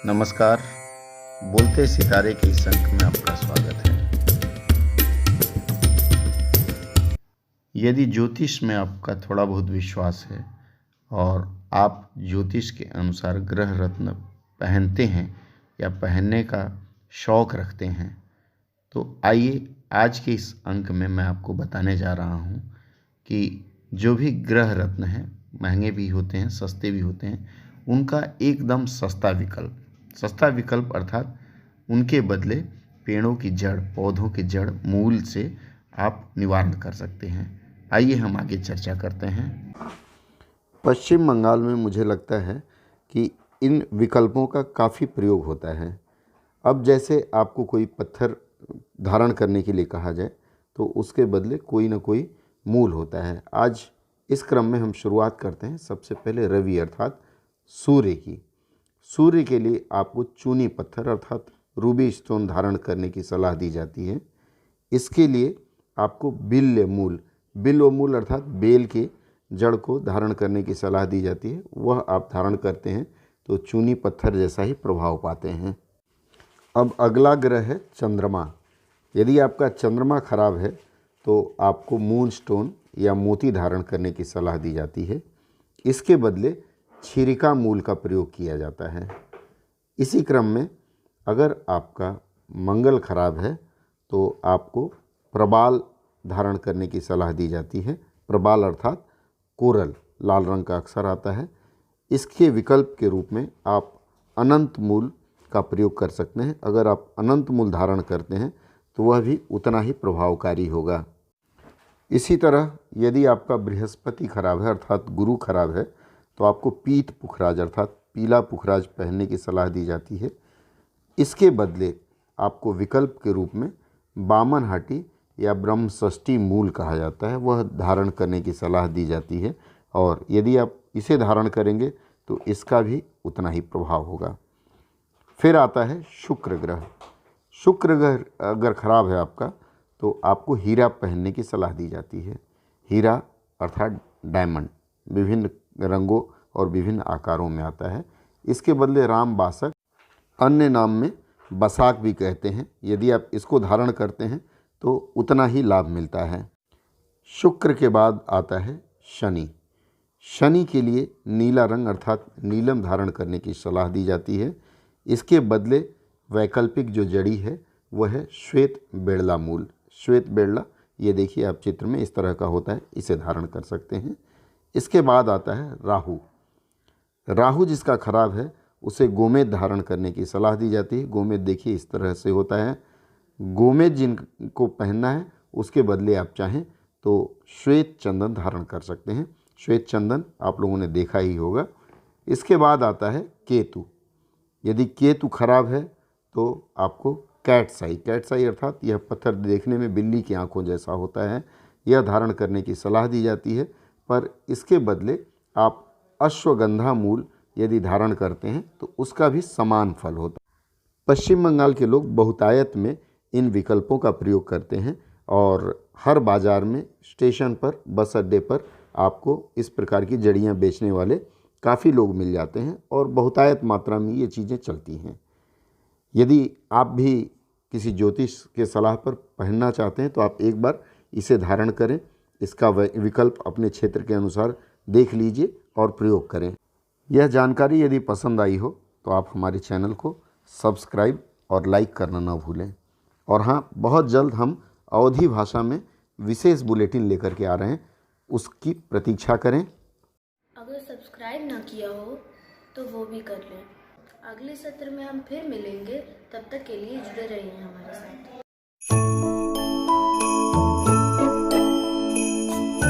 नमस्कार। बोलते सितारे के इस अंक में आपका स्वागत है। यदि ज्योतिष में आपका थोड़ा बहुत विश्वास है और आप ज्योतिष के अनुसार ग्रह रत्न पहनते हैं या पहनने का शौक़ रखते हैं, तो आइए आज के इस अंक में मैं आपको बताने जा रहा हूँ कि जो भी ग्रह रत्न हैं, महंगे भी होते हैं, सस्ते भी होते हैं, उनका एकदम सस्ता विकल्प अर्थात उनके बदले पेड़ों की जड़, पौधों की जड़, मूल से आप निवारण कर सकते हैं। आइए हम आगे चर्चा करते हैं। पश्चिम बंगाल में मुझे लगता है कि इन विकल्पों का काफ़ी प्रयोग होता है। अब जैसे आपको कोई पत्थर धारण करने के लिए कहा जाए तो उसके बदले कोई ना कोई मूल होता है। आज इस क्रम में हम शुरुआत करते हैं सबसे पहले रवि अर्थात सूर्य की। सूर्य के लिए आपको चूनी पत्थर अर्थात रूबी स्टोन धारण करने की सलाह दी जाती है। इसके लिए आपको बिल्व मूल अर्थात बेल के जड़ को धारण करने की सलाह दी जाती है। वह आप धारण करते हैं तो चूनी पत्थर जैसा ही प्रभाव पाते हैं। अब अगला ग्रह है चंद्रमा। यदि आपका चंद्रमा खराब है तो आपको मून स्टोन या मोती धारण करने की सलाह दी जाती है। इसके बदले छिरिका मूल का प्रयोग किया जाता है। इसी क्रम में अगर आपका मंगल खराब है तो आपको प्रबाल धारण करने की सलाह दी जाती है। प्रबाल अर्थात कोरल, लाल रंग का अक्षर आता है। इसके विकल्प के रूप में आप अनंत मूल का प्रयोग कर सकते हैं। अगर आप अनंत मूल धारण करते हैं तो वह भी उतना ही प्रभावकारी होगा। इसी तरह यदि आपका बृहस्पति खराब है अर्थात गुरु खराब है तो आपको पीत पुखराज अर्थात पीला पुखराज पहनने की सलाह दी जाती है। इसके बदले आपको विकल्प के रूप में बामन हाटी या ब्रह्मषष्ठी मूल कहा जाता है, वह धारण करने की सलाह दी जाती है। और यदि आप इसे धारण करेंगे तो इसका भी उतना ही प्रभाव होगा। फिर आता है शुक्र ग्रह। शुक्र ग्रह अगर खराब है आपका तो आपको हीरा पहनने की सलाह दी जाती है। हीरा अर्थात डायमंड विभिन्न रंगों और विभिन्न आकारों में आता है। इसके बदले राम बासक, अन्य नाम में बसाक भी कहते हैं, यदि आप इसको धारण करते हैं तो उतना ही लाभ मिलता है। शुक्र के बाद आता है शनि। शनि के लिए नीला रंग अर्थात नीलम धारण करने की सलाह दी जाती है। इसके बदले वैकल्पिक जो जड़ी है वह है श्वेत बेड़ला मूल। श्वेत बेड़ला, ये देखिए आप चित्र में इस तरह का होता है, इसे धारण कर सकते हैं। इसके बाद आता है राहु। राहु जिसका खराब है उसे गोमेद धारण करने की सलाह दी जाती है। गोमेद देखिए इस तरह से होता है। गोमेद जिनको पहनना है उसके बदले आप चाहें तो श्वेत चंदन धारण कर सकते हैं। श्वेत चंदन आप लोगों ने देखा ही होगा। इसके बाद आता है केतु। यदि केतु खराब है तो आपको कैटसाई अर्थात यह पत्थर देखने में बिल्ली की आंखों जैसा होता है, यह धारण करने की सलाह दी जाती है। पर इसके बदले आप अश्वगंधा मूल यदि धारण करते हैं तो उसका भी समान फल होता है। पश्चिम बंगाल के लोग बहुतायत में इन विकल्पों का प्रयोग करते हैं और हर बाज़ार में, स्टेशन पर, बस अड्डे पर आपको इस प्रकार की जड़ियाँ बेचने वाले काफ़ी लोग मिल जाते हैं और बहुतायत मात्रा में ये चीज़ें चलती हैं। यदि आप भी किसी ज्योतिष के सलाह पर पहनना चाहते हैं तो आप एक बार इसे धारण करें। इसका विकल्प अपने क्षेत्र के अनुसार देख लीजिए और प्रयोग करें। यह जानकारी यदि पसंद आई हो तो आप हमारे चैनल को सब्सक्राइब और लाइक करना ना भूलें। और हाँ, बहुत जल्द हम अवधी भाषा में विशेष बुलेटिन लेकर के आ रहे हैं, उसकी प्रतीक्षा करें। अगर सब्सक्राइब ना किया हो तो वो भी कर लें। अगले सत्र में हम फिर मिलेंगे, तब तक के लिए जुड़े रहिए हमारे साथ।